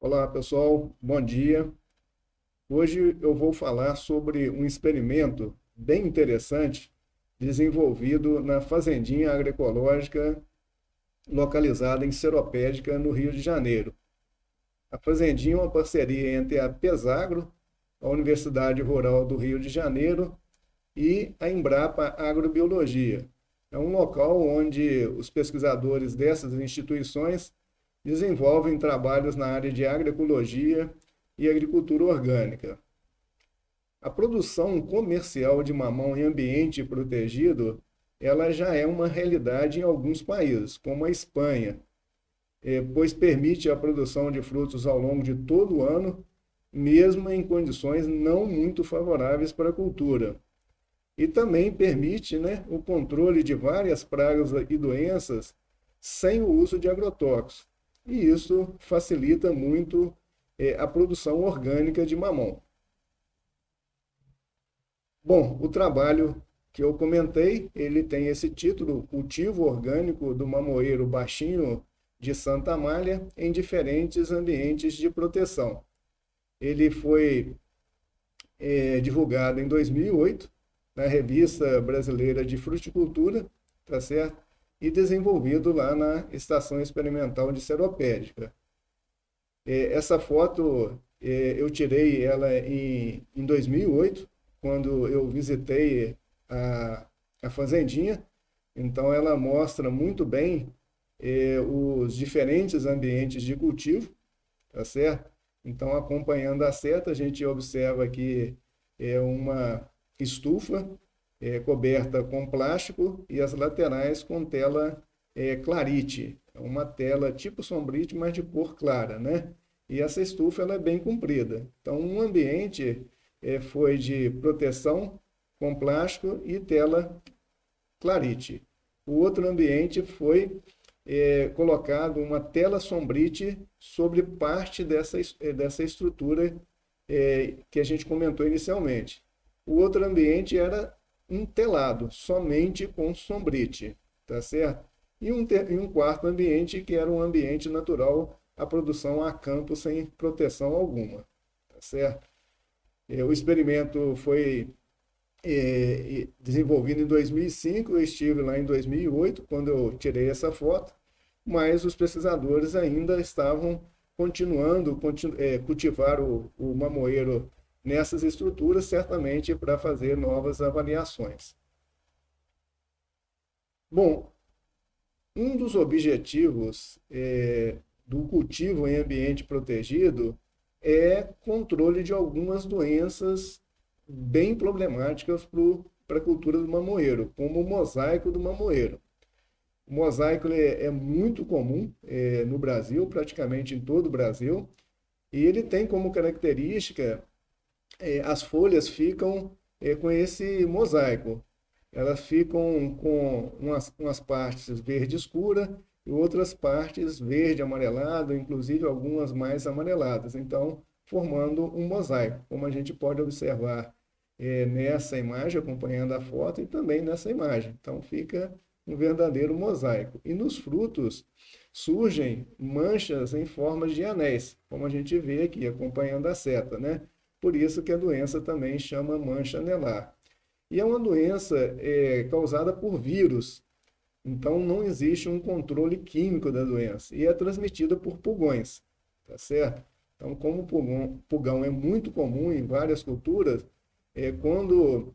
Olá, pessoal, bom dia. Hoje eu vou falar sobre um experimento bem interessante desenvolvido na Fazendinha Agroecológica localizada em Seropédica, no Rio de Janeiro. A Fazendinha é uma parceria entre a Pesagro, a Universidade Rural do Rio de Janeiro, e a Embrapa Agrobiologia. É um local onde os pesquisadores dessas instituições desenvolvem trabalhos na área de agroecologia e agricultura orgânica. A produção comercial de mamão em ambiente protegido, ela já é uma realidade em alguns países, como a Espanha, pois permite a produção de frutos ao longo de todo o ano, mesmo em condições não muito favoráveis para a cultura. E também permite, né, o controle de várias pragas e doenças sem o uso de agrotóxicos. E isso facilita muito a produção orgânica de mamão. Bom, o trabalho que eu comentei, ele tem esse título, Cultivo Orgânico do Mamoeiro Baixinho de Santa Amália em diferentes ambientes de proteção. Ele foi divulgado em 2008 na Revista Brasileira de Fruticultura, tá certo? E desenvolvido lá na Estação Experimental de Seropédica. Essa foto eu tirei ela em 2008, quando eu visitei a fazendinha. Então ela mostra muito bem os diferentes ambientes de cultivo, tá certo? Então, acompanhando a seta, a gente observa que é uma estufa coberta com plástico e as laterais com tela clarite. É uma tela tipo sombrite, mas de cor clara, né? E essa estufa ela é bem comprida. Então, um ambiente foi de proteção com plástico e tela clarite. O outro ambiente foi colocado uma tela sombrite sobre parte dessa estrutura que a gente comentou inicialmente. O outro ambiente era um telado, somente com sombrite, tá certo? E um quarto ambiente que era um ambiente natural, a produção a campo sem proteção alguma, tá certo? O experimento foi desenvolvido em 2005, eu estive lá em 2008, quando eu tirei essa foto, mas os pesquisadores ainda estavam continuando cultivar o mamoeiro nessas estruturas, certamente para fazer novas avaliações. Bom, um dos objetivos do cultivo em ambiente protegido é controle de algumas doenças bem problemáticas para a cultura do mamoeiro, como o mosaico do mamoeiro. O mosaico é muito comum no Brasil, praticamente em todo o Brasil, e ele tem como característica as folhas ficam com esse mosaico. Elas ficam com umas partes verde escura e outras partes verde amarelado, inclusive algumas mais amareladas. Então, formando um mosaico, como a gente pode observar nessa imagem, acompanhando a foto, e também nessa imagem. Então, fica um verdadeiro mosaico. E nos frutos surgem manchas em formas de anéis, como a gente vê aqui, acompanhando a seta, né? Por isso que a doença também chama mancha anelar. E é uma doença causada por vírus, então não existe um controle químico da doença e é transmitida por pulgões, tá certo? Então, como o pulgão é muito comum em várias culturas, quando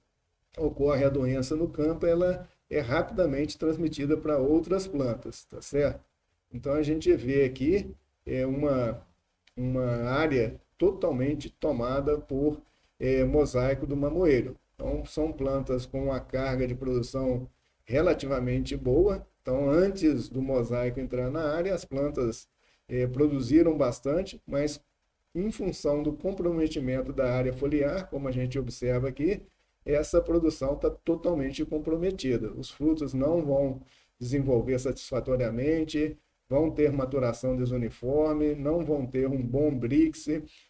ocorre a doença no campo, ela é rapidamente transmitida para outras plantas, tá certo? Então a gente vê aqui uma área totalmente tomada por mosaico do mamoeiro. Então são plantas com uma carga de produção relativamente boa. Então antes do mosaico entrar na área, as plantas produziram bastante, mas em função do comprometimento da área foliar, como a gente observa aqui, essa produção está totalmente comprometida. Os frutos não vão desenvolver satisfatoriamente, vão ter maturação desuniforme, não vão ter um bom Brix,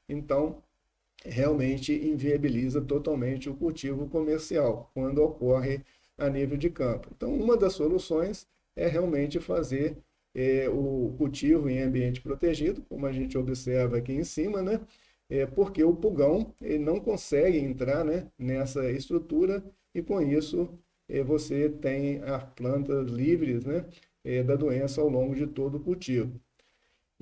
então realmente inviabiliza totalmente o cultivo comercial quando ocorre a nível de campo. Então, uma das soluções é realmente fazer o cultivo em ambiente protegido, como a gente observa aqui em cima, né? Porque o pulgão ele não consegue entrar, né, nessa estrutura e com isso você tem as plantas livres, né, da doença ao longo de todo o cultivo.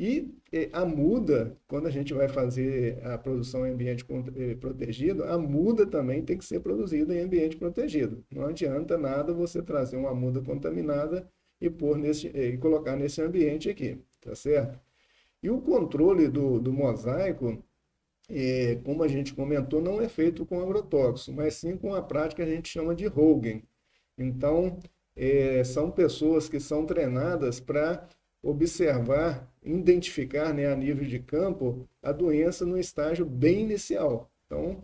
E a muda, quando a gente vai fazer a produção em ambiente protegido, a muda também tem que ser produzida em ambiente protegido. Não adianta nada você trazer uma muda contaminada e e colocar nesse ambiente aqui, tá certo? E o controle do mosaico, como a gente comentou, não é feito com agrotóxico, mas sim com a prática que a gente chama de Hogan. Então, são pessoas que são treinadas para observar, identificar, né, a nível de campo, a doença no estágio bem inicial. Então,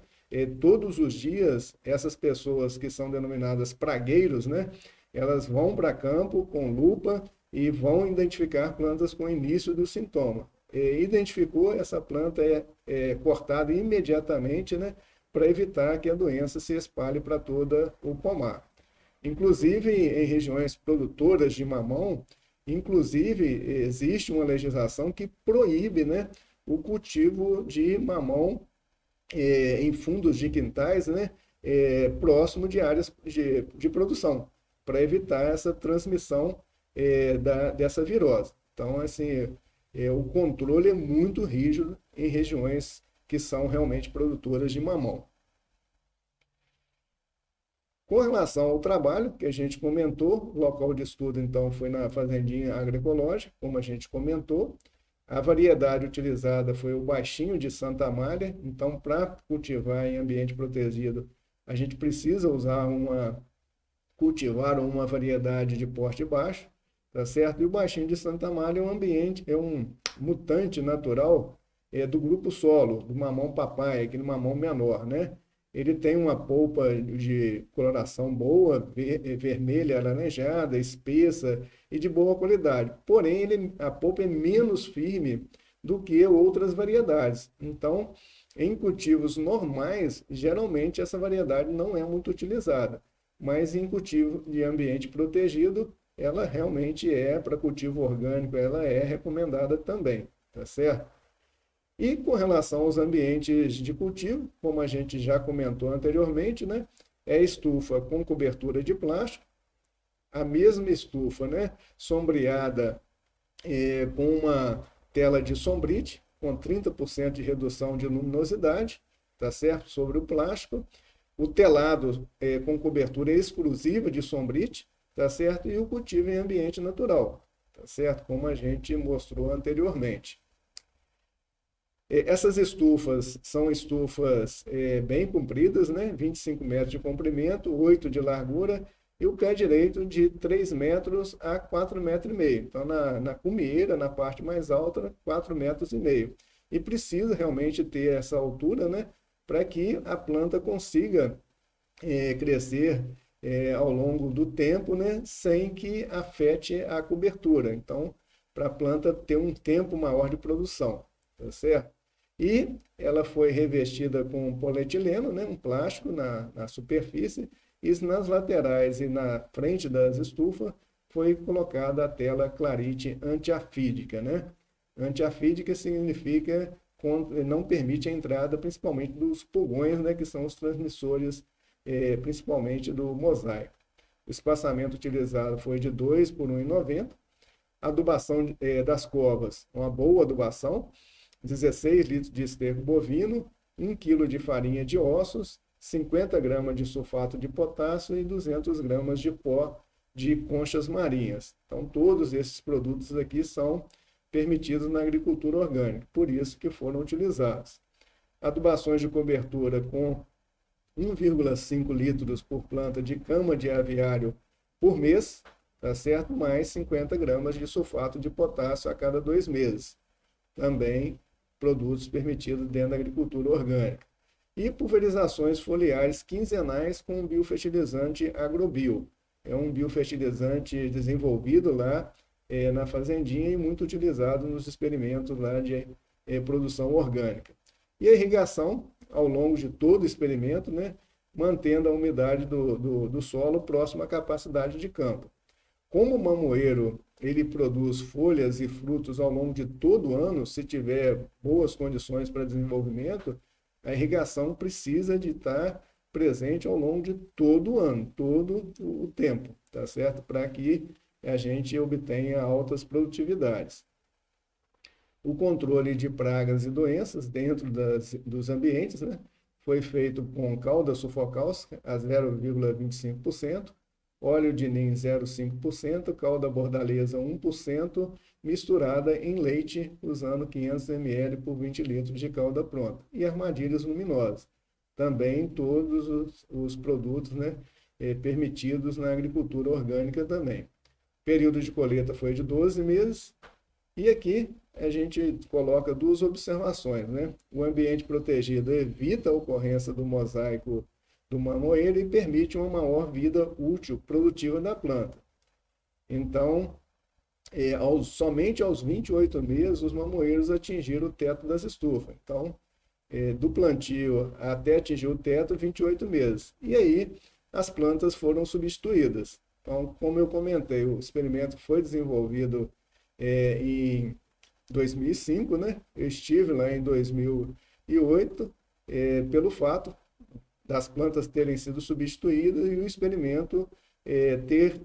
todos os dias, essas pessoas que são denominadas pragueiros, né, elas vão para campo com lupa e vão identificar plantas com início do sintoma. Identificou, essa planta é cortada imediatamente, né, para evitar que a doença se espalhe para todo o pomar. Inclusive, em regiões produtoras de mamão, inclusive, existe uma legislação que proíbe, né, o cultivo de mamão em fundos de quintais, né, próximo de áreas de produção, para evitar essa transmissão dessa virose. Então, assim, o controle é muito rígido em regiões que são realmente produtoras de mamão. Com relação ao trabalho que a gente comentou, o local de estudo então foi na Fazendinha Agroecológica, como a gente comentou. A variedade utilizada foi o baixinho de Santa Amália. Então, para cultivar em ambiente protegido, a gente precisa cultivar uma variedade de porte baixo, tá certo? E o baixinho de Santa Amália é um mutante natural do grupo solo, do mamão papai, aquele mamão menor, né? Ele tem uma polpa de coloração boa, vermelha, alaranjada, espessa e de boa qualidade. Porém, a polpa é menos firme do que outras variedades. Então, em cultivos normais, geralmente essa variedade não é muito utilizada. Mas em cultivo de ambiente protegido, ela realmente para cultivo orgânico, ela é recomendada também, tá certo? E com relação aos ambientes de cultivo, como a gente já comentou anteriormente, né, é estufa com cobertura de plástico, a mesma estufa, né, sombreada com uma tela de sombrite, com 30% de redução de luminosidade, tá certo, sobre o plástico, o telado com cobertura exclusiva de sombrite, tá certo, e o cultivo em ambiente natural, tá certo, como a gente mostrou anteriormente. Essas estufas são estufas bem compridas, né? 25 metros de comprimento, 8 de largura e o pé direito de 3 metros a 4,5 metros. Então, na cumieira, na parte mais alta, 4,5 metros. E precisa realmente ter essa altura, né? Para que a planta consiga crescer ao longo do tempo, né? Sem que afete a cobertura. Então, para a planta ter um tempo maior de produção, tá certo? E ela foi revestida com polietileno, né, um plástico na superfície, e nas laterais e na frente das estufas foi colocada a tela Clarite antiafídica, né? Antiafídica significa que não permite a entrada, principalmente dos pulgões, né, que são os transmissores, principalmente do mosaico. O espaçamento utilizado foi de 2 por 1,90. A adubação das covas, uma boa adubação, 16 litros de esterco bovino, 1 kg de farinha de ossos, 50 gramas de sulfato de potássio e 200 gramas de pó de conchas marinhas. Então, todos esses produtos aqui são permitidos na agricultura orgânica, por isso que foram utilizados. Adubações de cobertura com 1,5 litros por planta de cama de aviário por mês, tá certo? Mais 50 gramas de sulfato de potássio a cada 2 meses. Também produtos permitidos dentro da agricultura orgânica. E pulverizações foliares quinzenais com biofertilizante Agrobio. É um biofertilizante desenvolvido lá na fazendinha e muito utilizado nos experimentos lá de produção orgânica. E a irrigação ao longo de todo o experimento, né, mantendo a umidade do solo próximo à capacidade de campo. Como o mamoeiro ele produz folhas e frutos ao longo de todo o ano, se tiver boas condições para desenvolvimento, a irrigação precisa de estar presente ao longo de todo o ano, todo o tempo, tá certo? Para que a gente obtenha altas produtividades. O controle de pragas e doenças dentro dos ambientes, né, foi feito com calda sufocáustica a 0,25%, óleo de nim 0,5%, calda bordaleza 1%, misturada em leite, usando 500 ml por 20 litros de calda pronta. E armadilhas luminosas. Também todos os produtos, né, permitidos na agricultura orgânica também. Período de colheita foi de 12 meses. E aqui a gente coloca duas observações, né? O ambiente protegido evita a ocorrência do mosaico do mamoeiro e permite uma maior vida útil produtiva da planta. Então, somente aos 28 meses, os mamoeiros atingiram o teto das estufas. Então, do plantio até atingir o teto, 28 meses. E aí, as plantas foram substituídas. Então, como eu comentei, o experimento foi desenvolvido em 2005, né? Eu estive lá em 2008, pelo fato das plantas terem sido substituídas e o experimento ter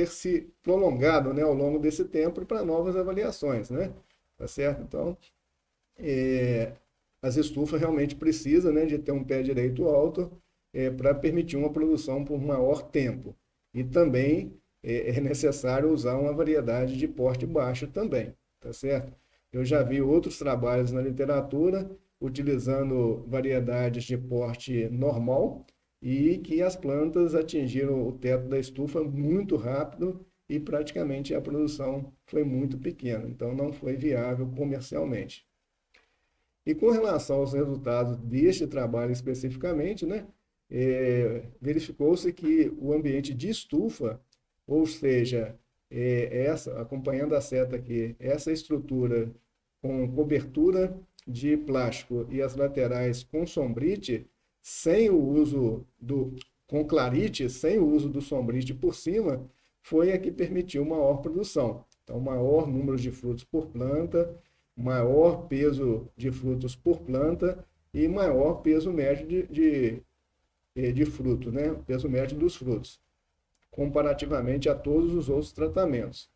se prolongado, né, ao longo desse tempo para novas avaliações, né? Tá certo? Então, as estufas realmente precisam, né, de ter um pé direito alto para permitir uma produção por maior tempo. E também é necessário usar uma variedade de porte baixo também, tá certo? Eu já vi outros trabalhos na literatura utilizando variedades de porte normal e que as plantas atingiram o teto da estufa muito rápido e praticamente a produção foi muito pequena, então não foi viável comercialmente. E com relação aos resultados deste trabalho especificamente, né, verificou-se que o ambiente de estufa, ou seja, acompanhando a seta aqui, essa estrutura com cobertura de plástico e as laterais com sombrite, sem o uso com clarite, sem o uso do sombrite por cima, foi a que permitiu maior produção. Então, maior número de frutos por planta, maior peso de frutos por planta e maior peso médio de fruto, né? Peso médio dos frutos, comparativamente a todos os outros tratamentos.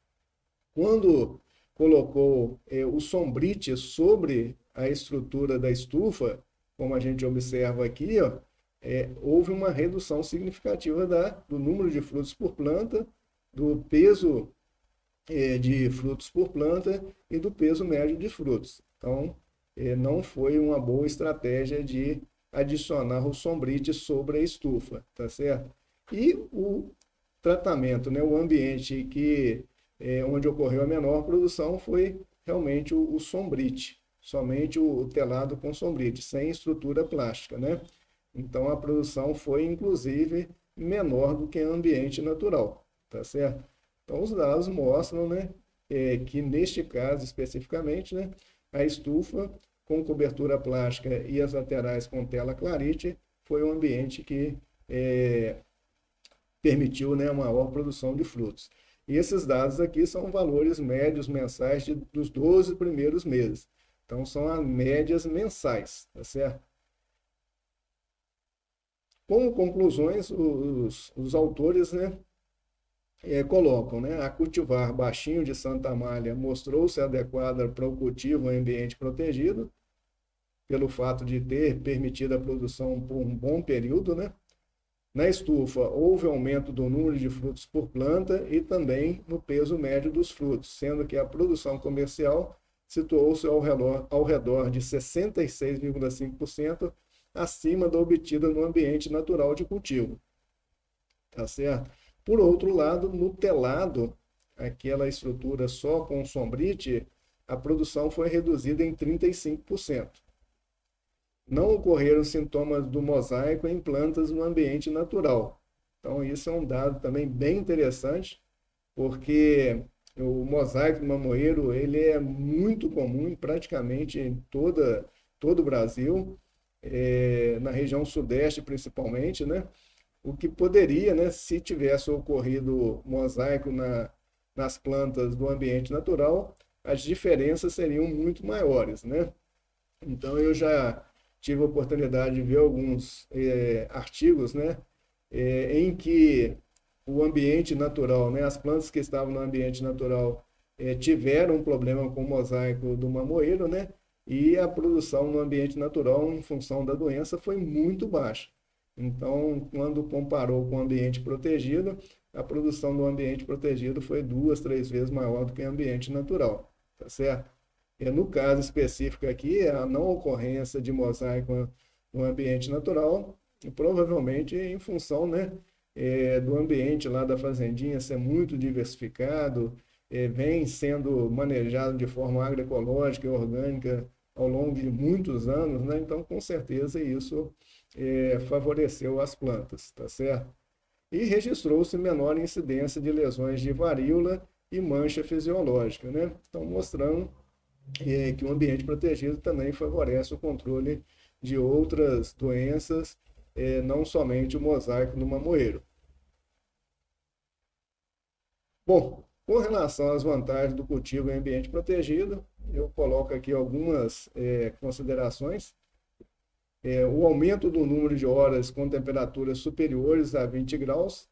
Quando colocou o sombrite sobre a estrutura da estufa, como a gente observa aqui, ó, houve uma redução significativa do número de frutos por planta, do peso de frutos por planta e do peso médio de frutos. Então, não foi uma boa estratégia de adicionar o sombrite sobre a estufa, tá certo? E o tratamento, né, o ambiente onde ocorreu a menor produção foi realmente o sombrite, somente o telado com sombrite, sem estrutura plástica, né? Então a produção foi inclusive menor do que em ambiente natural, tá certo? Então os dados mostram, né, que neste caso especificamente, né, a estufa com cobertura plástica e as laterais com tela clarite foi um ambiente que permitiu, né, uma maior produção de frutos. E esses dados aqui são valores médios mensais dos 12 primeiros meses. Então, são as médias mensais, tá certo? Como conclusões, os autores, né, colocam, né, a cultivar baixinho de Santa Amália mostrou-se adequada para o cultivo em ambiente protegido, pelo fato de ter permitido a produção por um bom período, né? Na estufa, houve aumento do número de frutos por planta e também no peso médio dos frutos, sendo que a produção comercial situou-se ao redor de 66,5% acima da obtida no ambiente natural de cultivo. Tá certo? Por outro lado, no telado, aquela estrutura só com sombrite, a produção foi reduzida em 35%. Não ocorreram sintomas do mosaico em plantas no ambiente natural. Então, isso é um dado também bem interessante, porque o mosaico do mamoeiro ele é muito comum praticamente em todo o Brasil, na região sudeste principalmente, né? o que poderia, né, se tivesse ocorrido mosaico nas plantas do ambiente natural, as diferenças seriam muito maiores, né? Então eu já tive a oportunidade de ver alguns artigos, né, em que o ambiente natural, né, as plantas que estavam no ambiente natural tiveram um problema com o mosaico do mamoeiro, né, e a produção no ambiente natural, em função da doença, foi muito baixa. Então, quando comparou com o ambiente protegido, a produção do ambiente protegido foi 2, 3 vezes maior do que o ambiente natural, tá certo? E no caso específico aqui, a não ocorrência de mosaico no ambiente natural, provavelmente em função, né, do ambiente lá da fazendinha ser muito diversificado, vem sendo manejado de forma agroecológica e orgânica ao longo de muitos anos, né? Então, com certeza, isso favoreceu as plantas, tá certo? E registrou-se menor incidência de lesões de varíola e mancha fisiológica, né? Então, mostrando que o ambiente protegido também favorece o controle de outras doenças, não somente o mosaico no mamoeiro. Bom, com relação às vantagens do cultivo em ambiente protegido, eu coloco aqui algumas considerações. O aumento do número de horas com temperaturas superiores a 20 graus.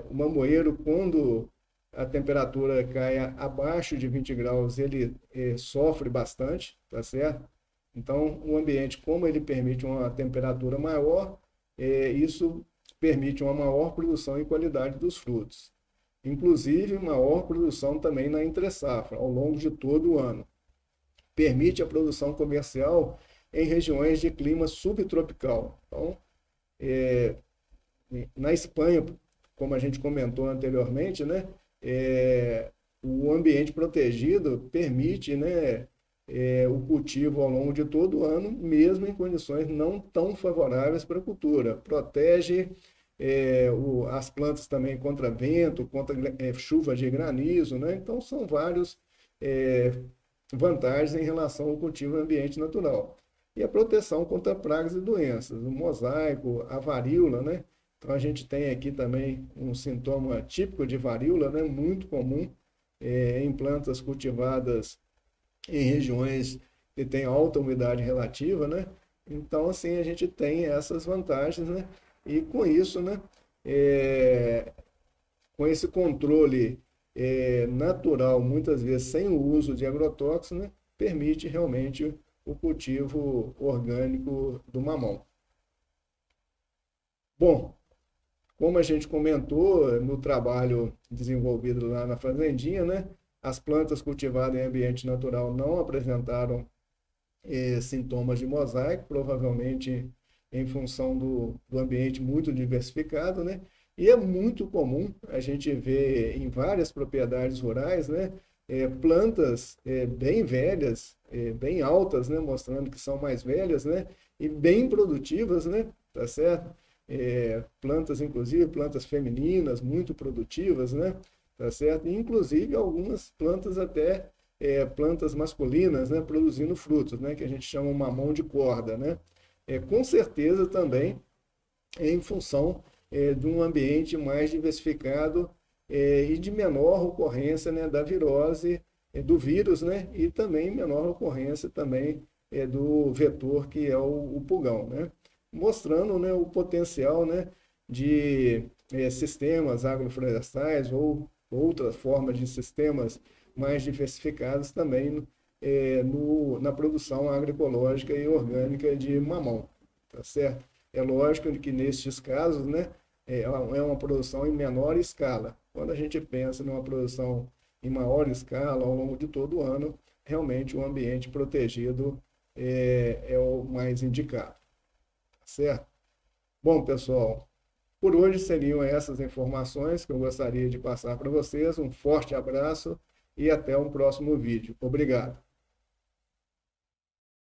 O mamoeiro, quando a temperatura cai abaixo de 20 graus, ele sofre bastante, tá certo? Então, o ambiente, como ele permite uma temperatura maior, isso permite uma maior produção e qualidade dos frutos. Inclusive, maior produção também na entre-safra, ao longo de todo o ano. Permite a produção comercial em regiões de clima subtropical. Então, na Espanha, como a gente comentou anteriormente, né, o ambiente protegido permite, né, o cultivo ao longo de todo o ano, mesmo em condições não tão favoráveis para a cultura. Protege as plantas também contra vento, contra chuvas de granizo, né? Então, são vários vantagens em relação ao cultivo em ambiente natural. E a proteção contra pragas e doenças, o mosaico, a varíola, né? Então, a gente tem aqui também um sintoma típico de varíola, né? Muito comum em plantas cultivadas em regiões que têm alta umidade relativa, né? Então, assim, a gente tem essas vantagens, né? E com isso, né, com esse controle natural, muitas vezes sem o uso de agrotóxicos, né, permite realmente o cultivo orgânico do mamão. Bom, como a gente comentou no trabalho desenvolvido lá na fazendinha, né, as plantas cultivadas em ambiente natural não apresentaram sintomas de mosaico, provavelmente em função do ambiente muito diversificado, né? E é muito comum a gente ver em várias propriedades rurais, né, plantas bem velhas, bem altas, né, mostrando que são mais velhas, né, e bem produtivas, né, tá certo? Plantas, inclusive, plantas femininas, muito produtivas, né, tá certo? E, inclusive, algumas plantas até plantas masculinas, né, produzindo frutos, né, que a gente chama mamão de corda, né? Com certeza também em função de um ambiente mais diversificado e de menor ocorrência, né, da virose, do vírus, né, e também menor ocorrência também do vetor que é o pulgão, né, mostrando, né, o potencial, né, de sistemas agroflorestais ou outras formas de sistemas mais diversificados também na produção agroecológica e orgânica de mamão, tá certo? É lógico que nestes casos, né, é uma produção em menor escala. Quando a gente pensa numa produção em maior escala, ao longo de todo o ano, realmente o ambiente protegido é o mais indicado, tá certo? Bom, pessoal, por hoje seriam essas informações que eu gostaria de passar para vocês. Um forte abraço e até um próximo vídeo. Obrigado.